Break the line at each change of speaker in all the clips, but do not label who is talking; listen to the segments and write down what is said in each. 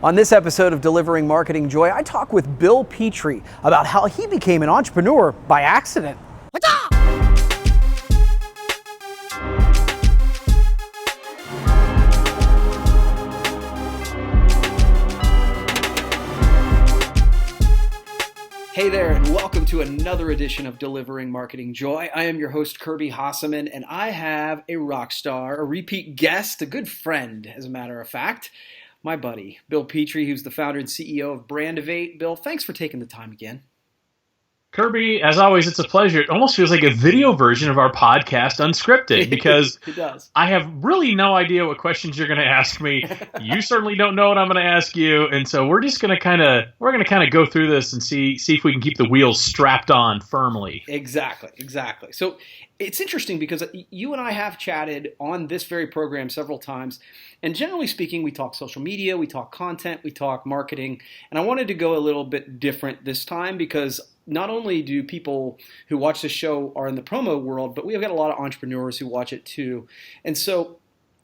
On this episode of Delivering Marketing Joy, I talk with Bill Petrie about how he became an entrepreneur by accident. Hey there, and welcome to another edition of Delivering Marketing Joy. I am your host, Kirby Hasseman, and I have a rock star, a repeat guest, a good friend, as a matter of fact, my buddy, Bill Petrie, who's the founder and CEO of Brandivate. Bill, thanks for taking the time again.
Kirby, as always, it's a pleasure. It almost feels like a video version of our podcast, unscripted, because
It does.
I have really no idea what questions you're going to ask me. You certainly don't know what I'm going to ask you, and so we're just going to kind of go through this and see if we can keep the wheels strapped on firmly.
Exactly. So it's interesting because you and I have chatted on this very program several times, and generally speaking, we talk social media, we talk content, we talk marketing, and I wanted to go a little bit different this time because not only do people who watch this show are in the promo world, but we've got a lot of entrepreneurs who watch it too. And so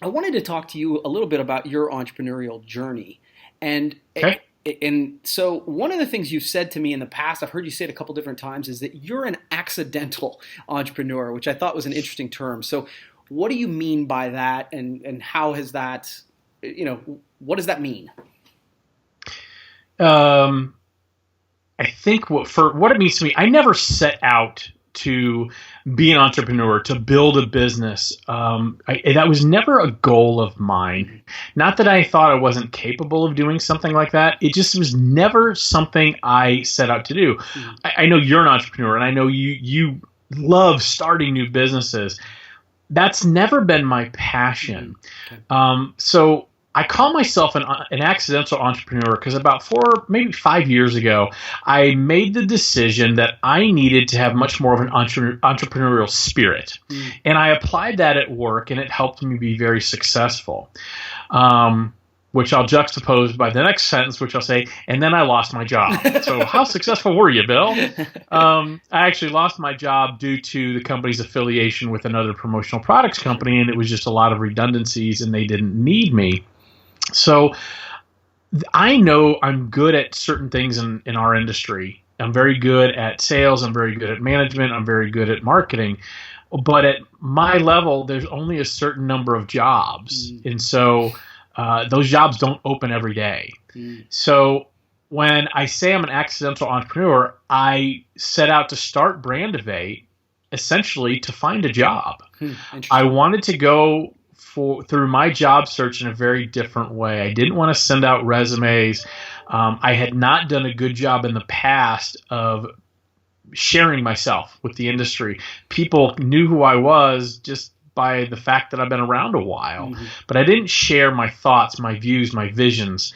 I wanted to talk to you a little bit about your entrepreneurial journey. And
Okay.
And so one of the things you've said to me in the past, I've heard you say it a couple different times, is that you're an accidental entrepreneur, which I thought was an interesting term. So what do you mean by that, and how has that, what does that mean?
I think what it means to me, I never set out to be an entrepreneur, to build a business. That was never a goal of mine. Not that I thought I wasn't capable of doing something like that. It just was never something I set out to do. Mm-hmm. I know you're an entrepreneur, and I know you love starting new businesses. That's never been my passion. Okay. So I call myself an accidental entrepreneur because about 4, maybe 5 years ago, I made the decision that I needed to have much more of an entrepreneurial spirit. Mm. And I applied that at work, and it helped me be very successful, which I'll juxtapose by the next sentence, which I'll say, and then I lost my job. So how successful were you, Bill? I actually lost my job due to the company's affiliation with another promotional products company, and it was just a lot of redundancies, and they didn't need me. So I know I'm good at certain things in our industry. I'm very good at sales. I'm very good at management. I'm very good at marketing. But at my level, there's only a certain number of jobs. Mm. And so those jobs don't open every day. Mm. So when I say I'm an accidental entrepreneur, I set out to start Brandivate essentially to find a job. I wanted to go through my job search in a very different way. I didn't want to send out resumes. I had not done a good job in the past of sharing myself with the industry. People knew who I was just by the fact that I've been around a while, but I didn't share my thoughts, my views, my visions.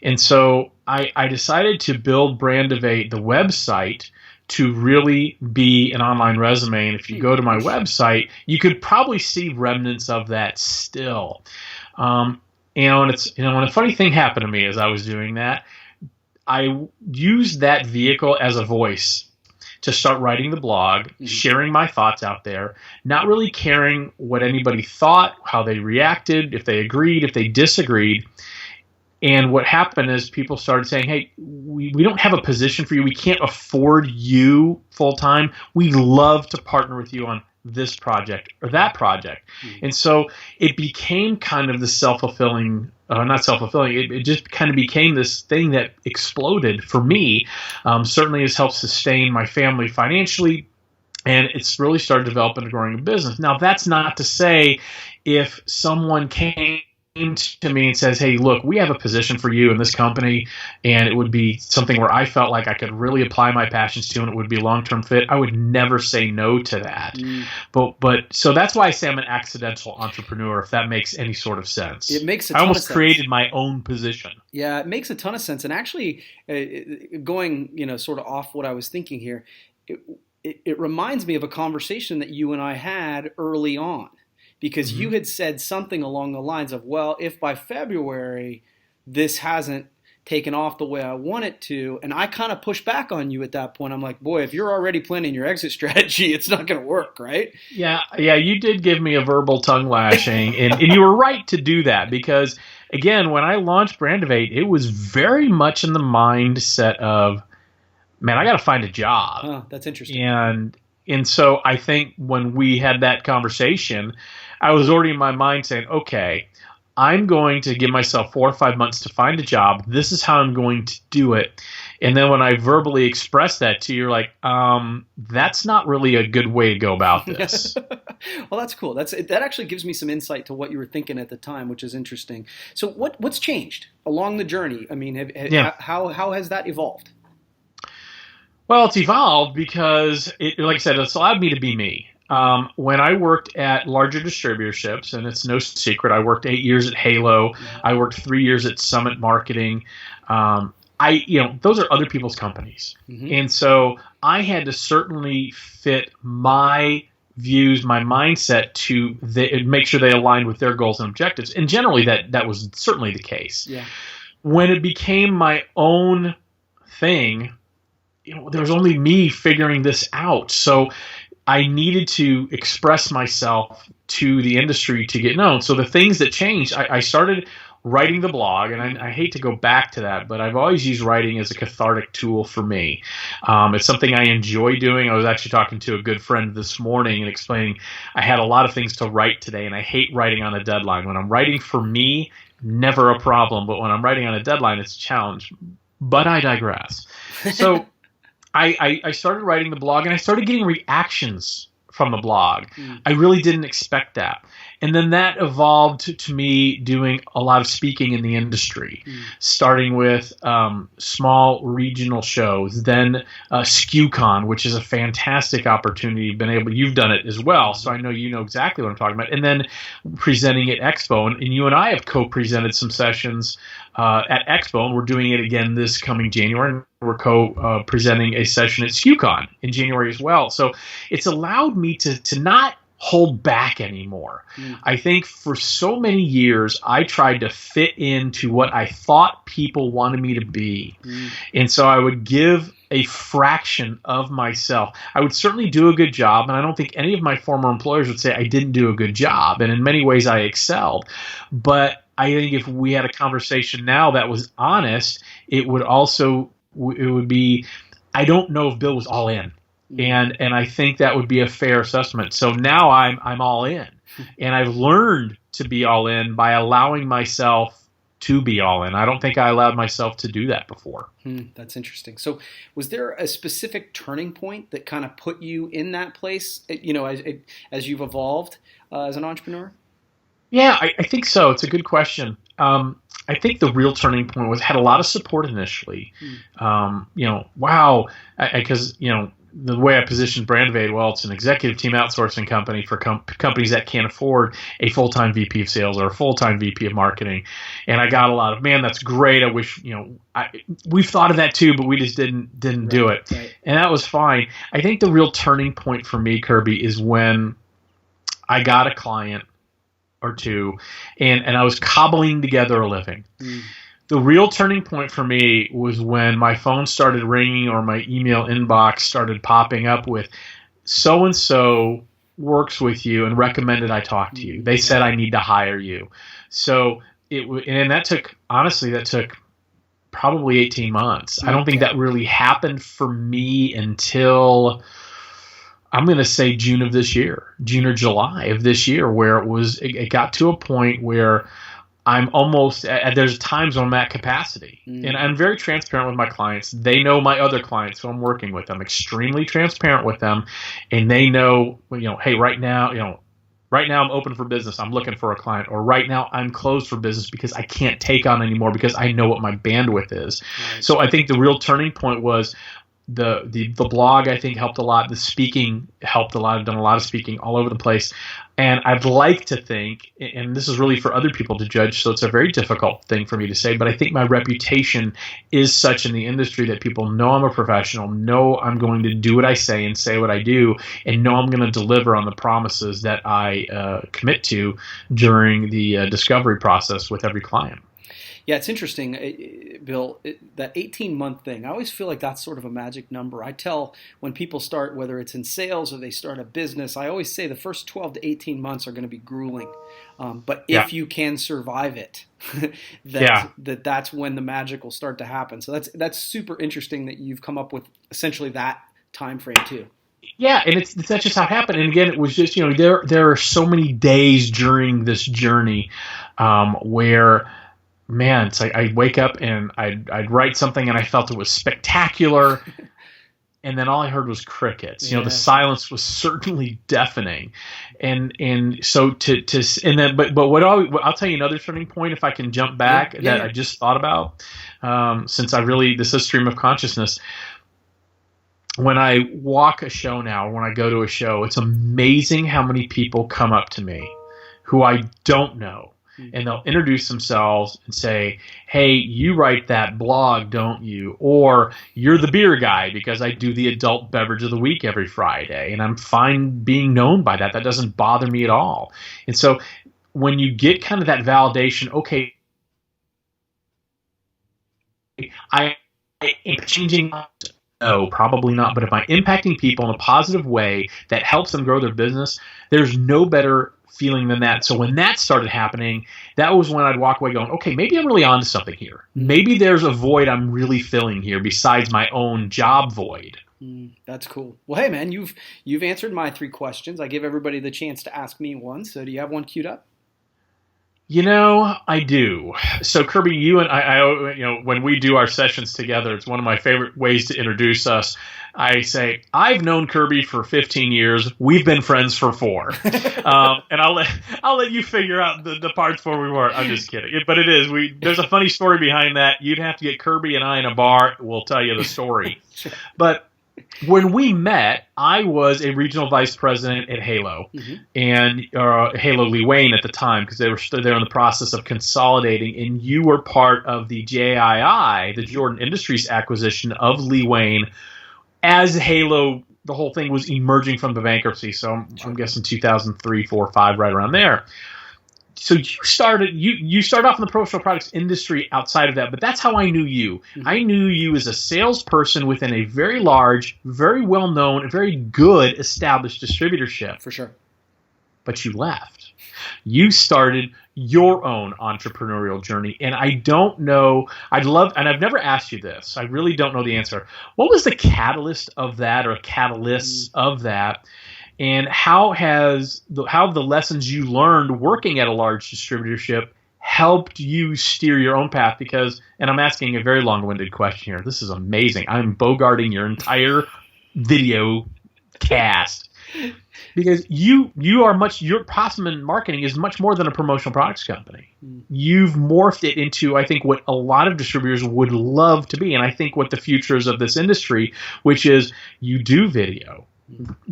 And so I decided to build Brandivate, the website, to really be an online resume. And if you go to my website, you could probably see remnants of that still. And when a funny thing happened to me as I was doing that, I used that vehicle as a voice to start writing the blog, sharing my thoughts out there, not really caring what anybody thought, how they reacted, if they agreed, if they disagreed. And what happened is people started saying, hey, we don't have a position for you. We can't afford you full time. We'd love to partner with you on this project or that project. Mm-hmm. And so it became kind of the not self-fulfilling. It just kind of became this thing that exploded for me. Certainly has helped sustain my family financially. And it's really started developing and growing a business. Now, that's not to say if someone came to me and says, hey, look, we have a position for you in this company, and it would be something where I felt like I could really apply my passions to, and it would be a long-term fit, I would never say no to that. But so that's why I say I'm an accidental entrepreneur, if that makes any sort of sense.
It makes a ton
I almost
of sense.
Created my own position.
Yeah, it makes a ton of sense. And actually, going sort of off what I was thinking here, it reminds me of a conversation that you and I had early on. Because you had said something along the lines of, well, if by February this hasn't taken off the way I want it to, and I kind of pushed back on you at that point. I'm like, boy, if you're already planning your exit strategy, it's not going to work, right?
Yeah, you did give me a verbal tongue lashing, and you were right to do that because again, when I launched Brandivate, it was very much in the mindset of, man, I got to find a job.
Oh, that's interesting.
And so I think when we had that conversation, I was already in my mind saying, okay, I'm going to give myself 4 or 5 months to find a job. This is how I'm going to do it. And then when I verbally expressed that to you, you're like, that's not really a good way to go about this.
Well, that's cool. That actually gives me some insight to what you were thinking at the time, which is interesting. So what's changed along the journey? I mean, how has that evolved?
Well, it's evolved because, like I said, it's allowed me to be me. When I worked at larger distributorships, and it's no secret, I worked 8 years at Halo. I worked 3 years at Summit Marketing. Those are other people's companies. Mm-hmm. And so I had to certainly fit my views, my mindset to make sure they aligned with their goals and objectives. And generally that was certainly the case.
Yeah.
When it became my own thing, there was only me figuring this out. So I needed to express myself to the industry to get known. So the things that changed, I started writing the blog, and I hate to go back to that, but I've always used writing as a cathartic tool for me. It's something I enjoy doing. I was actually talking to a good friend this morning and explaining I had a lot of things to write today, and I hate writing on a deadline. When I'm writing for me, never a problem, but when I'm writing on a deadline, it's a challenge. But I digress. So I started writing the blog, and I started getting reactions from the blog. I really didn't expect that. And then that evolved to me doing a lot of speaking in the industry, starting with small regional shows, then SKUCon, which is a fantastic opportunity. You've done it as well, so I know you know exactly what I'm talking about. And then presenting at Expo, and you and I have co-presented some sessions at Expo, and we're doing it again this coming January. We're co-presenting a session at SKUCon in January as well. So it's allowed me to not hold back anymore. I think for so many years, I tried to fit into what I thought people wanted me to be. And so I would give a fraction of myself. I would certainly do a good job, and I don't think any of my former employers would say I didn't do a good job. And in many ways, I excelled. But I think if we had a conversation now that was honest, it would be, I don't know if Bill was all in. And I think that would be a fair assessment. So now I'm all in, and I've learned to be all in by allowing myself to be all in. I don't think I allowed myself to do that before.
That's interesting. So was there a specific turning point that kind of put you in that place, as you've evolved as an entrepreneur?
Yeah, I think so. It's a good question. I think the real turning point had a lot of support initially. Because the way I positioned Brandivate, well, it's an executive team outsourcing company for companies that can't afford a full-time VP of sales or a full-time VP of marketing. And I got a lot of, man, that's great. I wish, we've thought of that too, but we just didn't do it. Right. And that was fine. I think the real turning point for me, Kirby, is when I got a client or two and I was cobbling together a living. The real turning point for me was when my phone started ringing or my email inbox started popping up with so-and-so works with you and recommended I talk to you. They said I need to hire you. So that took probably 18 months. I don't think that really happened for me until, I'm going to say June or July of this year, where it got to a point where I'm almost, there's times when I'm at capacity. And I'm very transparent with my clients. They know my other clients who I'm working with. I'm extremely transparent with them, and they know, hey, right now I'm open for business. I'm looking for a client. Or right now I'm closed for business because I can't take on anymore because I know what my bandwidth is. Right. So I think the real turning point was the blog, I think, helped a lot. The speaking helped a lot. I've done a lot of speaking all over the place. And I'd like to think, and this is really for other people to judge, so it's a very difficult thing for me to say, but I think my reputation is such in the industry that people know I'm a professional, know I'm going to do what I say and say what I do, and know I'm going to deliver on the promises that I commit to during the discovery process with every client.
Yeah, it's interesting, Bill, that 18-month thing. I always feel like that's sort of a magic number. I tell when people start, whether it's in sales or they start a business, I always say the first 12 to 18 months are going to be grueling. But
Yeah.
if you can survive it,
Yeah.
that's when the magic will start to happen. So that's super interesting that you've come up with essentially that time frame too.
Yeah, and that's just how it happened. And again, it was just, there are so many days during this journey where, man, it's like I'd wake up and I'd write something and I felt it was spectacular, and then all I heard was crickets.
Yeah.
The silence was certainly deafening, and so but I'll tell you another turning point if I can jump back that I just thought about, since this is stream of consciousness. When I walk a show now, when I go to a show, it's amazing how many people come up to me who I don't know. And they'll introduce themselves and say, hey, you write that blog, don't you? Or you're the beer guy because I do the adult beverage of the week every Friday. And I'm fine being known by that. That doesn't bother me at all. And so when you get kind of that validation, okay, I am changing. No, probably not. But if I'm impacting people in a positive way that helps them grow their business, there's no better feeling than that. So when that started happening, that was when I'd walk away going, okay, maybe I'm really onto something here. Maybe there's a void I'm really filling here besides my own job void.
That's cool. Well, hey, man, you've answered my 3 questions. I give everybody the chance to ask me one. So do you have one queued up?
I do. So Kirby, you and I, when we do our sessions together, it's one of my favorite ways to introduce us. I say, I've known Kirby for 15 years. We've been friends for 4. And I'll let you figure out the parts where we weren't. I'm just kidding. But it is. There's a funny story behind that. You'd have to get Kirby and I in a bar. We'll tell you the story. But when we met, I was a regional vice president at Halo, and Halo Lee Wayne at the time, because they were still there in the process of consolidating, and you were part of the JII, the Jordan Industries acquisition of Lee Wayne, as Halo, the whole thing was emerging from the bankruptcy. So I'm guessing 2003, 4, 5, right around there. So you started off in the promotional products industry outside of that, but that's how I knew you. I knew you as a salesperson within a very large, very well-known, very good established distributorship.
For sure.
But you left. You started your own entrepreneurial journey, and I don't know, and I've never asked you this, I really don't know the answer. What was the catalyst of that, or catalysts of that? And how have the lessons you learned working at a large distributorship helped you steer your own path? Because, and I'm asking a very long-winded question here. This is amazing. I'm bogarting your entire video cast. Because your Hasseman Marketing is much more than a promotional products company. You've morphed it into, I think, what a lot of distributors would love to be. And I think what the future is of this industry, which is you do video.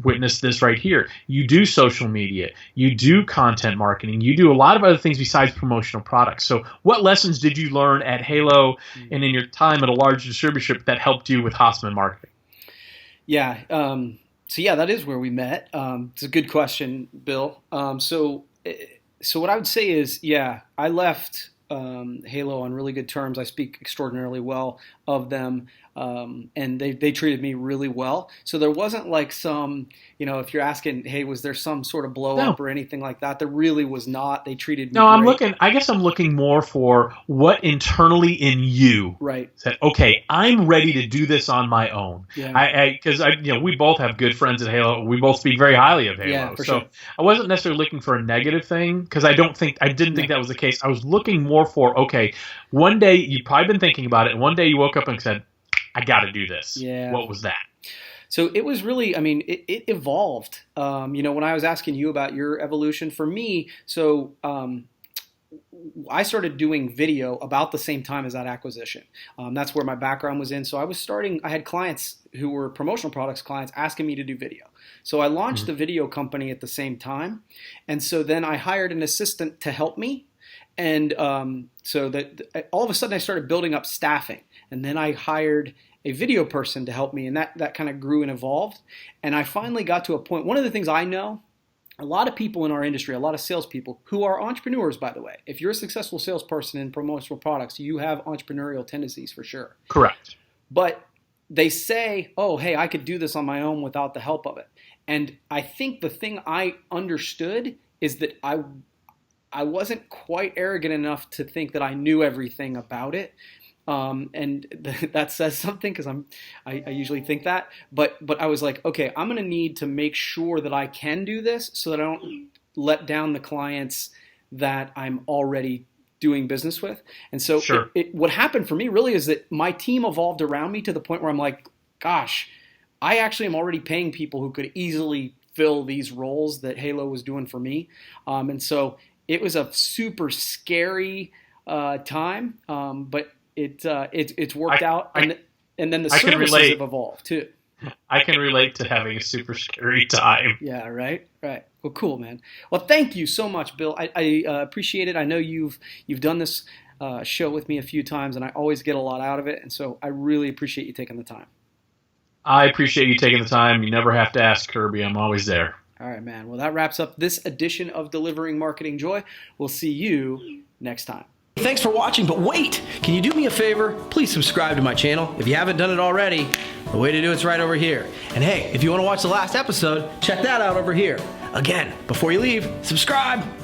Witness this right here. You do social media, you do content marketing, you do a lot of other things besides promotional products. So what lessons did you learn at Halo and in your time at a large distributorship that helped you with Hasseman Marketing?
Yeah. So that is where we met. It's a good question, Bill. So what I would say is, I left Halo on really good terms. I speak extraordinarily well of them. And they treated me really well. So there wasn't like some, if you're asking, hey, was there some sort of blow up or anything like that? There really was not. They treated me great.
I guess I'm looking more for what internally in you said, okay, I'm ready to do this on my own. Yeah. Because we both have good friends at Halo. We both speak very highly of Halo.
Yeah, for
so
sure.
I wasn't necessarily looking for a negative thing, because I didn't think that was the case. I was looking more for, okay, one day you've probably been thinking about it, and one day you woke up and said, I got to do this.
Yeah.
What was that?
So it was really, it evolved. When I was asking you about your evolution, for me, I started doing video about the same time as that acquisition. That's where my background was in. So I had clients who were promotional products clients asking me to do video. So I launched the video company at the same time. And so then I hired an assistant to help me. And so that all of a sudden I started building up staffing. And then I hired a video person to help me, and that kind of grew and evolved. And I finally got to a point. One of the things I know a lot of people in our industry, a lot of salespeople who are entrepreneurs, by the way. If you're a successful salesperson in promotional products, you have entrepreneurial tendencies for sure.
Correct.
But they say, oh, hey, I could do this on my own without the help of it. And I think the thing I understood is that I wasn't quite arrogant enough to think that I knew everything about it. And that says something because I usually think that. But I was like, okay, I'm going to need to make sure that I can do this so that I don't let down the clients that I'm already doing business with. And so
Sure.
what happened for me really is that my team evolved around me to the point where I'm like, gosh, I actually am already paying people who could easily fill these roles that Halo was doing for me. And so it was a super scary time, but it's worked out. And then the services have evolved too.
I can relate to having a super scary time.
Yeah, right. Well, cool, man. Well, thank you so much, Bill. I appreciate it. I know you've done this show with me a few times, and I always get a lot out of it. And so I really appreciate you taking the time.
I appreciate you taking the time. You never have to ask, Kirby. I'm always there.
All right, man. Well, that wraps up this edition of Delivering Marketing Joy. We'll see you next time. Thanks for watching, but wait! Can you do me a favor? Please subscribe to my channel. If you haven't done it already, the way to do it's right over here. And hey, if you want to watch the last episode, check that out over here. Again, before you leave, subscribe!